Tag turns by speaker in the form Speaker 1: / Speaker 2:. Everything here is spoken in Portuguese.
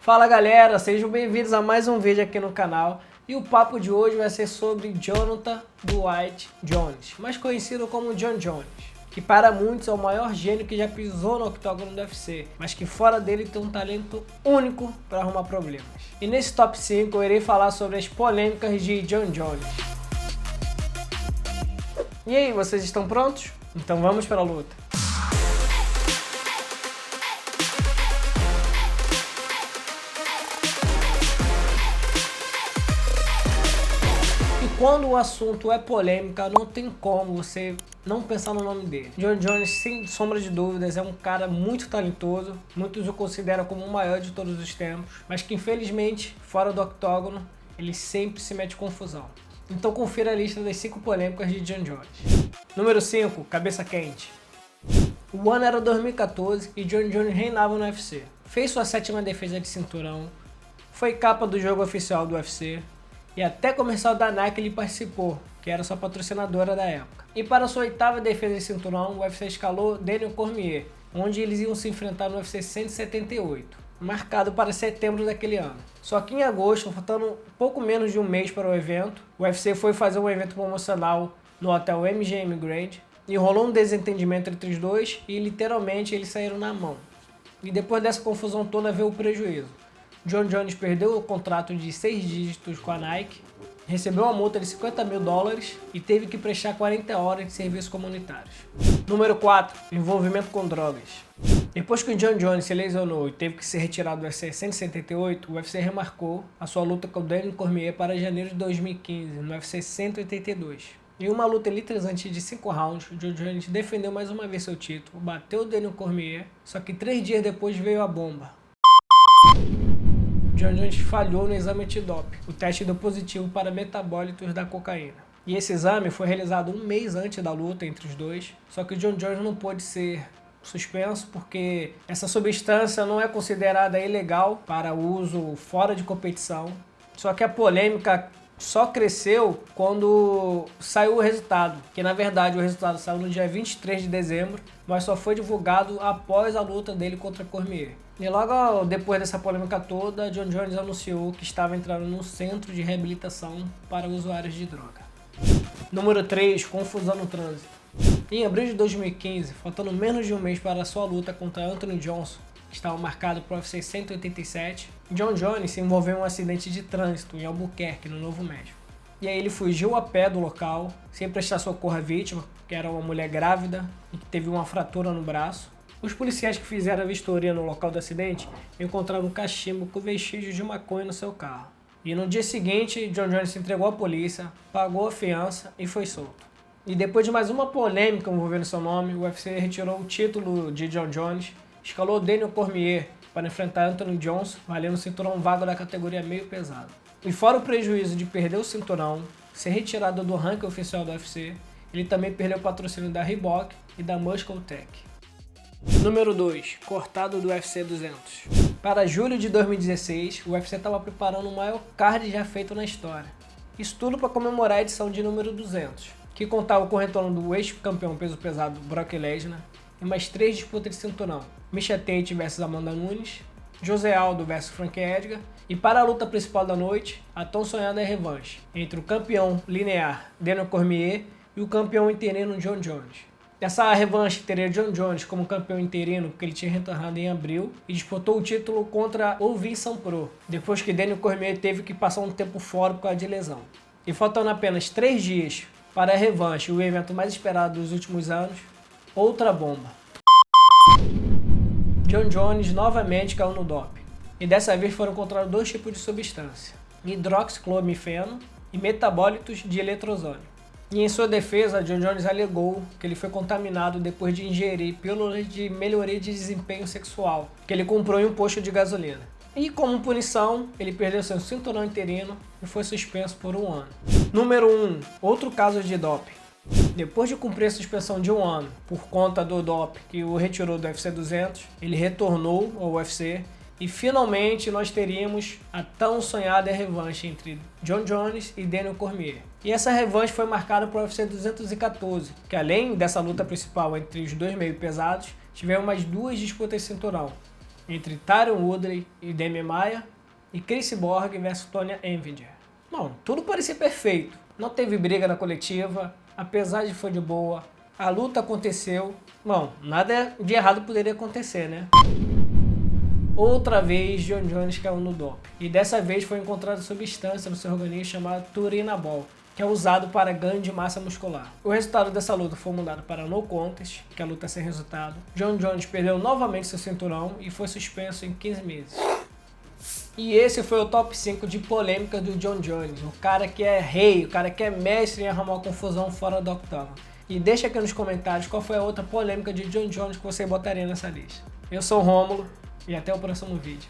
Speaker 1: Fala galera, sejam bem-vindos a mais um vídeo aqui no canal. E o papo de hoje vai ser sobre Jonathan Dwight Jones, mais conhecido como Jon Jones, que para muitos é o maior gênio que já pisou no octógono do UFC, mas que fora dele tem um talento único para arrumar problemas. E nesse top 5 eu irei falar sobre as polêmicas de Jon Jones. E aí, vocês estão prontos? Então vamos para a luta. Quando o assunto é polêmica, não tem como você não pensar no nome dele. Jon Jones, sem sombra de dúvidas, é um cara muito talentoso. Muitos o consideram como o maior de todos os tempos, mas que infelizmente, fora do octógono, ele sempre se mete em confusão. Então confira a lista das 5 polêmicas de Jon Jones. Número 5, cabeça quente. O ano era 2014 e Jon Jones reinava no UFC. Fez sua 7ª defesa de cinturão, foi capa do jogo oficial do UFC, e até comercial da Nike ele participou, que era sua patrocinadora da época. E para sua 8ª defesa de cinturão, o UFC escalou Daniel Cormier, onde eles iam se enfrentar no UFC 178, marcado para setembro daquele ano. Só que em agosto, faltando pouco menos de um mês para o evento, o UFC foi fazer um evento promocional no hotel MGM Grand, e rolou um desentendimento entre os dois e literalmente eles saíram na mão. E depois dessa confusão toda veio o prejuízo. Jon Jones perdeu o contrato de 6 dígitos com a Nike, recebeu uma multa de $50 mil e teve que prestar 40 horas de serviços comunitários. Número 4. Envolvimento com drogas. Depois que o Jon Jones se lesionou e teve que ser retirado do UFC 178, o UFC remarcou a sua luta com o Daniel Cormier para janeiro de 2015, no UFC 182. Em uma luta eletrizante de 5 rounds, o Jon Jones defendeu mais uma vez seu título, bateu o Daniel Cormier, só que 3 dias depois veio a bomba. Jon Jones falhou no exame antidoping. O teste deu positivo para metabólitos da cocaína. E esse exame foi realizado um mês antes da luta entre os dois, só que o Jon Jones não pôde ser suspenso porque essa substância não é considerada ilegal para uso fora de competição. Só que a polêmica só cresceu quando saiu o resultado, que na verdade o resultado saiu no dia 23 de dezembro, mas só foi divulgado após a luta dele contra Cormier. E logo depois dessa polêmica toda, Jon Jones anunciou que estava entrando num centro de reabilitação para usuários de droga. Número 3, confusão no trânsito. Em abril de 2015, faltando menos de um mês para a sua luta contra Anthony Johnson, que estava marcado para o UFC 187, Jon Jones se envolveu em um acidente de trânsito em Albuquerque, no Novo México. E aí ele fugiu a pé do local, sem prestar socorro à vítima, que era uma mulher grávida e que teve uma fratura no braço. Os policiais que fizeram a vistoria no local do acidente encontraram um cachimbo com vestígios de maconha no seu carro. E no dia seguinte, Jon Jones se entregou à polícia, pagou a fiança e foi solto. E depois de mais uma polêmica envolvendo seu nome, o UFC retirou o título de Jon Jones, escalou Daniel Cormier para enfrentar Anthony Johnson, valendo o cinturão vago da categoria meio pesado. E fora o prejuízo de perder o cinturão, ser retirado do ranking oficial do UFC, ele também perdeu o patrocínio da Reebok e da Muscle Tech. Número 2. Cortado do UFC 200. Para julho de 2016, o UFC estava preparando o maior card já feito na história. Isso tudo para comemorar a edição de número 200, que contava com o retorno do ex-campeão peso pesado Brock Lesnar e mais 3 disputas de cinturão: Miesha Tate vs Amanda Nunes, José Aldo vs Frank Edgar, e para a luta principal da noite, a tão sonhada revanche entre o campeão linear Daniel Cormier e o campeão interino Jon Jones. Essa revanche teria Jon Jones como campeão interino, porque ele tinha retornado em abril e disputou o título contra o Vincent Pro, depois que Daniel Cormier teve que passar um tempo fora por causa de lesão. E faltando apenas 3 dias para a revanche, o evento mais esperado dos últimos anos, outra bomba. Jon Jones novamente caiu no doping, e dessa vez foram encontrados 2 tipos de substância: hidroxicloromifeno e metabólitos de eletrosônio. E em sua defesa, Jon Jones alegou que ele foi contaminado depois de ingerir pílulas de melhoria de desempenho sexual, que ele comprou em um posto de gasolina. E como punição, ele perdeu seu cinturão interino e foi suspenso por 1 ano. Número 1. Outro caso de doping. Depois de cumprir a suspensão de 1 ano por conta do doping que o retirou do UFC 200, ele retornou ao UFC e finalmente nós teríamos a tão sonhada revanche entre Jon Jones e Daniel Cormier. E essa revanche foi marcada para o UFC 214, que além dessa luta principal entre os dois meio pesados, tiveram mais 2 disputas de cinturão: entre Tyron Woodley e Demian Maia e Chris Borg versus Tonya Envinger. Bom, tudo parecia perfeito. Não teve briga na coletiva, apesar de foi de boa. A luta aconteceu. Bom, nada de errado poderia acontecer, né? Outra vez, Jon Jones caiu no doping. E dessa vez foi encontrada substância no seu organismo chamada turinabol, que é usado para ganho de massa muscular. O resultado dessa luta foi mudado para no contest, que é a luta sem resultado. Jon Jones perdeu novamente seu cinturão e foi suspenso em 15 meses. E esse foi o top 5 de polêmicas do Jon Jones, o cara que é rei, o cara que é mestre em arrumar confusão fora do octógono. E deixa aqui nos comentários qual foi a outra polêmica de Jon Jones que você botaria nessa lista. Eu sou o Rômulo e até o próximo vídeo.